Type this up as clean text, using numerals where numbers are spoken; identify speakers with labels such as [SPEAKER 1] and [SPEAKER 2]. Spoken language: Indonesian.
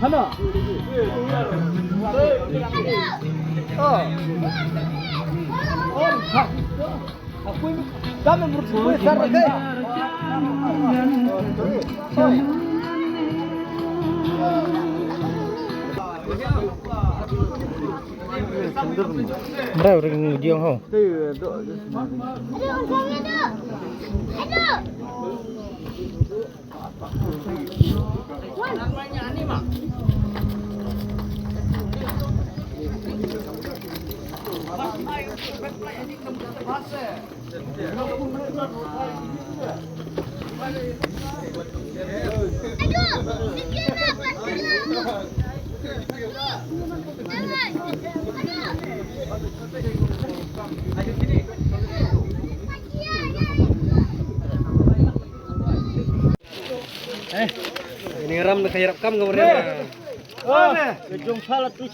[SPEAKER 1] Hana. Oh. Oh, tak. Aku ini kami bersuara sana deh.
[SPEAKER 2] Berapa orang diam ho? Ini ram nak hirap kam gambarnya.
[SPEAKER 1] Oh, jom salah tu.